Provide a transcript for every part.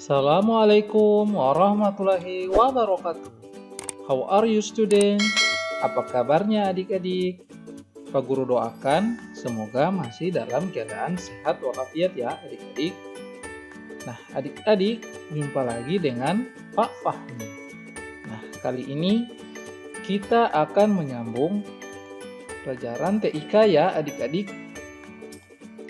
Assalamualaikum warahmatullahi wabarakatuh. How are you student? Apa kabarnya adik-adik? Pak Guru doakan semoga masih dalam keadaan sehat walafiat ya adik-adik. Nah adik-adik, jumpa lagi dengan Pak Fahmi. Nah kali ini kita akan menyambung pelajaran TIK ya adik-adik,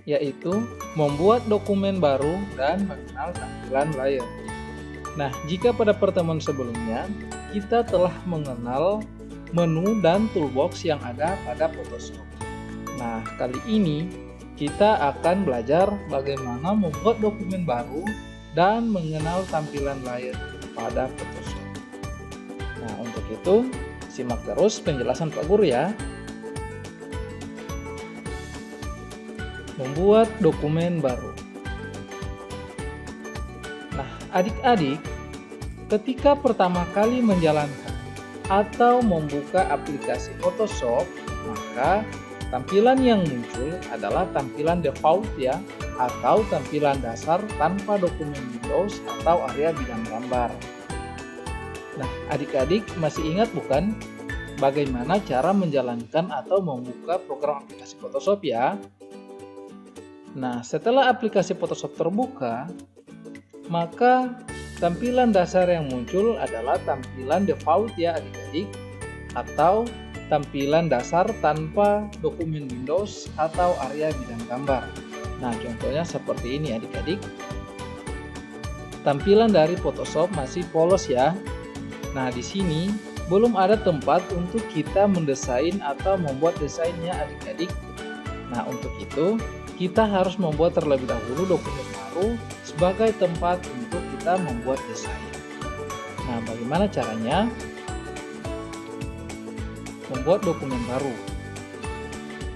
yaitu membuat dokumen baru dan mengenal tampilan layar. Nah, jika pada pertemuan sebelumnya kita telah mengenal menu dan toolbox yang ada pada Photoshop. Nah, kali ini kita akan belajar bagaimana membuat dokumen baru dan mengenal tampilan layar pada Photoshop. Nah, untuk itu simak terus penjelasan Pak Guru ya. Membuat dokumen baru. Nah, adik-adik, ketika pertama kali menjalankan atau membuka aplikasi Photoshop, maka tampilan yang muncul adalah tampilan default ya, atau tampilan dasar tanpa dokumen Windows atau area bidang gambar. Nah, adik-adik masih ingat bukan bagaimana cara menjalankan atau membuka program aplikasi Photoshop ya? Nah, setelah aplikasi Photoshop terbuka, maka tampilan dasar yang muncul adalah tampilan default ya adik-adik, atau tampilan dasar tanpa dokumen Windows atau area bidang gambar. Nah, contohnya seperti ini adik-adik. Tampilan dari Photoshop masih polos ya. Nah, di sini belum ada tempat untuk kita mendesain atau membuat desainnya adik-adik. Nah, untuk itu kita harus membuat terlebih dahulu dokumen baru sebagai tempat untuk kita membuat desain. Nah, bagaimana caranya membuat dokumen baru?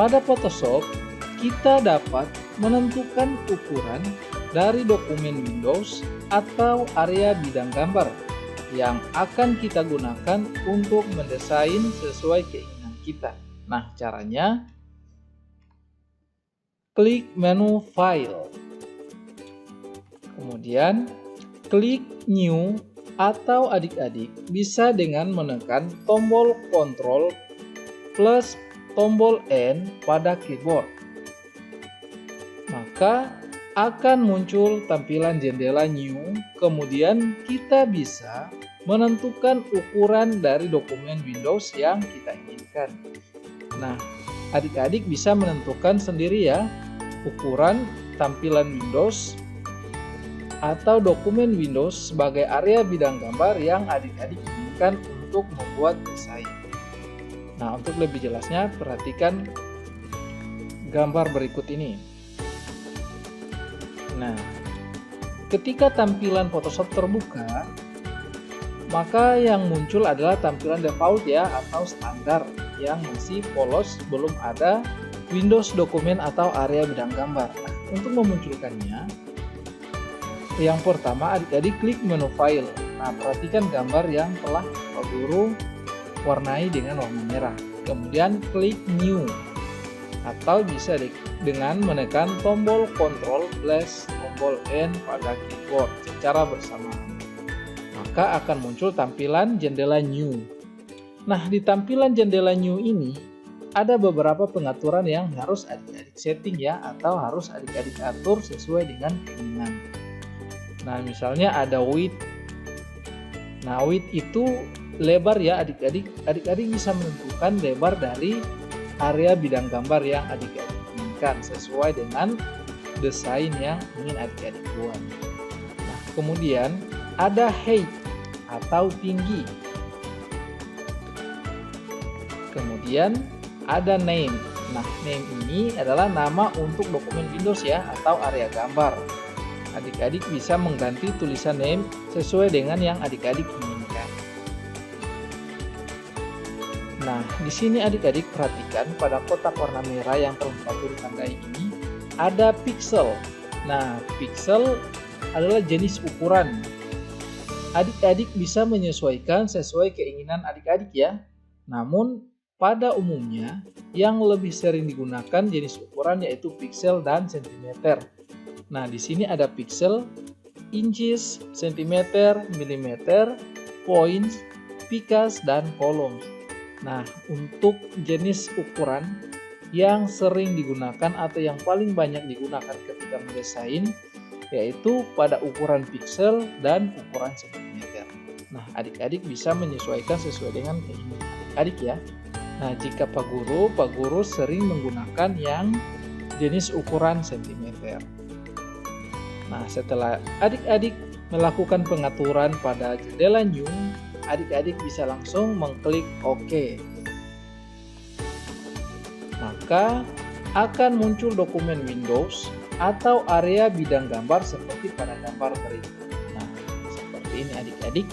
Pada Photoshop, kita dapat menentukan ukuran dari dokumen Windows atau area bidang gambar yang akan kita gunakan untuk mendesain sesuai keinginan kita. Nah, caranya klik menu File, kemudian klik New, atau adik-adik bisa dengan menekan tombol Ctrl plus tombol N pada keyboard. Maka akan muncul tampilan jendela New, kemudian kita bisa menentukan ukuran dari dokumen Windows yang kita inginkan. Nah, adik-adik bisa menentukan sendiri ya ukuran tampilan Windows atau dokumen Windows sebagai area bidang gambar yang adik-adik inginkan untuk membuat desain. Nah, untuk lebih jelasnya perhatikan gambar berikut ini. Nah, ketika tampilan Photoshop terbuka, maka yang muncul adalah tampilan default ya atau standar yang masih polos, belum ada Windows dokumen atau area bidang gambar. Nah, untuk memunculkannya, yang pertama adik-adik klik menu File. Nah, perhatikan gambar yang telah Pak Guru warnai dengan warna merah. Kemudian klik New, atau bisa dengan menekan tombol Ctrl plus tombol N pada keyboard secara bersamaan. Maka akan muncul tampilan jendela New. Nah, di tampilan jendela New ini ada beberapa pengaturan yang harus adik-adik setting ya, atau harus adik-adik atur sesuai dengan keinginan. Nah, misalnya ada width. Nah, width itu lebar ya adik-adik. Adik-adik bisa menentukan lebar dari area bidang gambar yang adik-adik inginkan sesuai dengan desain yang ingin adik-adik buat. Nah, kemudian ada height atau tinggi. Kemudian ada name. Nah, name ini adalah nama untuk dokumen Windows ya, atau area gambar. Adik-adik bisa mengganti tulisan name sesuai dengan yang adik-adik inginkan. Nah, di sini adik-adik perhatikan pada kotak warna merah yang telah Pak Guru tandai ini ada pixel. Nah, pixel adalah jenis ukuran. Adik-adik bisa menyesuaikan sesuai keinginan adik-adik ya. Namun pada umumnya, yang lebih sering digunakan jenis ukuran yaitu pixel dan sentimeter. Nah, di sini ada pixel, inches, sentimeter, milimeter, points, picas, dan columns. Nah, untuk jenis ukuran yang sering digunakan atau yang paling banyak digunakan ketika mendesain yaitu pada ukuran pixel dan ukuran sentimeter. Nah, adik-adik bisa menyesuaikan sesuai dengan keinginan adik ya. Nah, jika Pak Guru sering menggunakan yang jenis ukuran sentimeter. Nah, setelah adik-adik melakukan pengaturan pada jendela new, adik-adik bisa langsung mengklik OK. Maka akan muncul dokumen Windows atau area bidang gambar seperti pada gambar berikut. Nah, seperti ini adik-adik,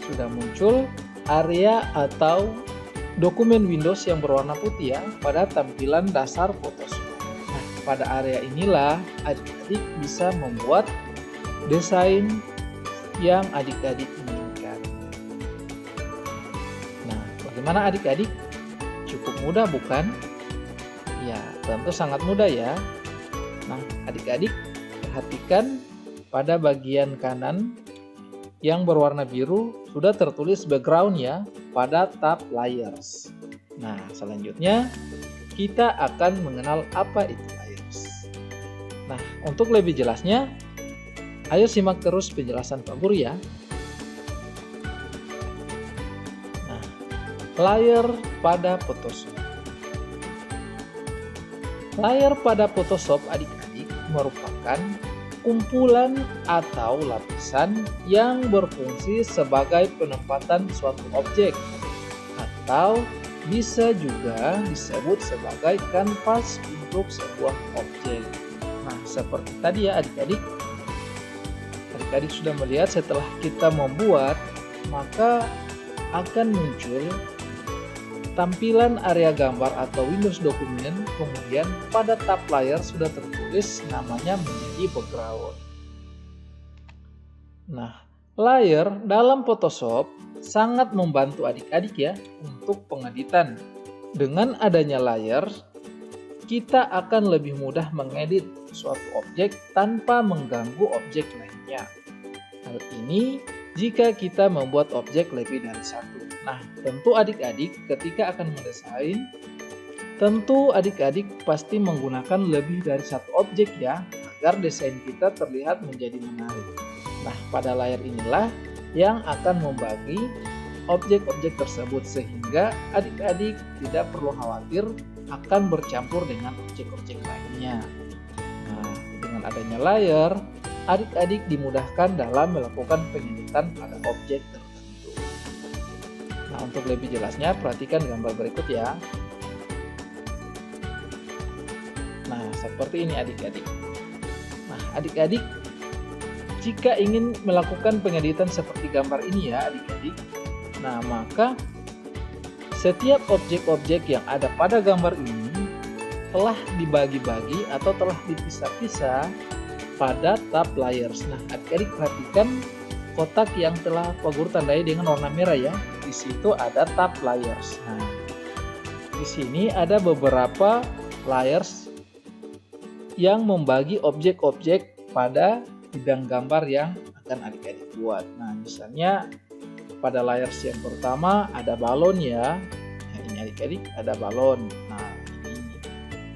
sudah muncul area atau dokumen Windows yang berwarna putih ya pada tampilan dasar Photoshop. Nah, pada area inilah adik-adik bisa membuat desain yang adik-adik inginkan. Nah, bagaimana adik-adik? Cukup mudah bukan? Ya, tentu sangat mudah ya. Nah, adik-adik perhatikan pada bagian kanan yang berwarna biru sudah tertulis background ya pada tab layers. Nah, selanjutnya kita akan mengenal apa itu layers. Nah, untuk lebih jelasnya, ayo simak terus penjelasan Pak Guru ya. Nah, layer pada Photoshop. Layar pada Photoshop adik-adik merupakan kumpulan atau lapisan yang berfungsi sebagai penempatan suatu objek atau bisa juga disebut sebagai kanvas untuk sebuah objek. Nah, seperti tadi ya adik-adik. Adik-adik sudah melihat setelah kita membuat, maka akan muncul tampilan area gambar atau Windows dokumen, kemudian pada tab layar sudah tertulis namanya menjadi background. Nah, layer dalam Photoshop sangat membantu adik-adik ya untuk pengeditan. Dengan adanya layer, kita akan lebih mudah mengedit suatu objek tanpa mengganggu objek lainnya. Hal ini jika kita membuat objek lebih dari satu. Nah, tentu adik-adik ketika akan mendesain, tentu adik-adik pasti menggunakan lebih dari satu objek ya, agar desain kita terlihat menjadi menarik. Nah, pada layar inilah yang akan membagi objek-objek tersebut sehingga adik-adik tidak perlu khawatir akan bercampur dengan objek-objek lainnya. Nah, dengan adanya layar, adik-adik dimudahkan dalam melakukan pengeditan pada objek tertentu. Nah, untuk lebih jelasnya perhatikan gambar berikut ya. Nah, seperti ini adik-adik. Nah, adik-adik jika ingin melakukan pengeditan seperti gambar ini ya adik-adik, nah maka setiap objek-objek yang ada pada gambar ini telah dibagi-bagi atau telah dipisah-pisah pada tab layers. Nah, adik-adik perhatikan kotak yang telah Pak Guru tandai dengan warna merah ya. Di situ ada tab layers. Nah, di sini ada beberapa layers yang membagi objek-objek pada bidang gambar yang akan adik-adik buat. Nah, misalnya pada layers yang pertama ada balon ya. Nah, ini adik-adik ada balon. Nah, ini.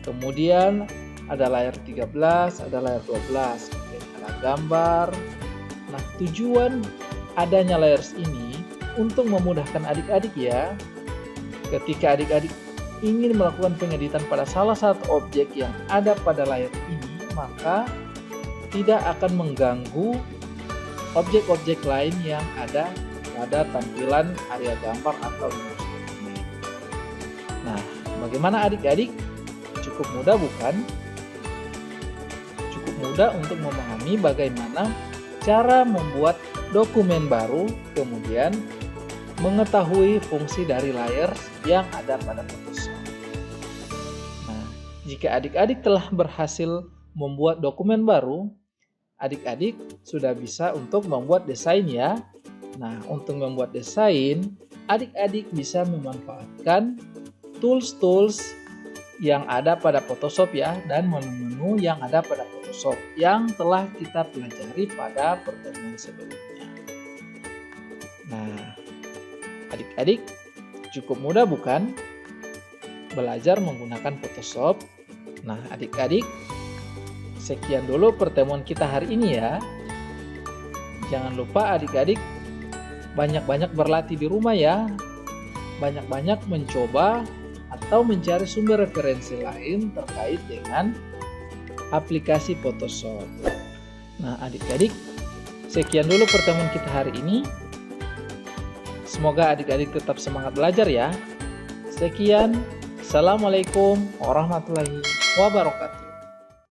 Kemudian ada layar 13, ada layar 12. Ada gambar. Nah, tujuan adanya layers ini untuk memudahkan adik-adik ya. Ketika adik-adik ingin melakukan pengeditan pada salah satu objek yang ada pada layar ini, maka tidak akan mengganggu objek-objek lain yang ada pada tampilan area gambar atau Windows dokumen. Nah, bagaimana adik-adik? Cukup mudah bukan? Cukup mudah untuk memahami bagaimana cara membuat dokumen baru, kemudian mengetahui fungsi dari layers yang ada pada Photoshop. Nah, jika adik-adik telah berhasil membuat dokumen baru, adik-adik sudah bisa untuk membuat desain ya. Nah, untuk membuat desain, adik-adik bisa memanfaatkan tools-tools yang ada pada Photoshop ya, dan menu-menu yang ada pada Photoshop yang telah kita pelajari pada pertemuan sebelumnya. Nah, adik-adik cukup mudah bukan belajar menggunakan Photoshop? Nah, adik-adik, sekian dulu pertemuan kita hari ini ya. Jangan lupa adik-adik banyak-banyak berlatih di rumah ya. Banyak-banyak mencoba atau mencari sumber referensi lain terkait dengan aplikasi Photoshop. Nah, adik-adik, sekian dulu pertemuan kita hari ini. Semoga adik-adik tetap semangat belajar ya. Sekian, Assalamualaikum warahmatullahi wabarakatuh.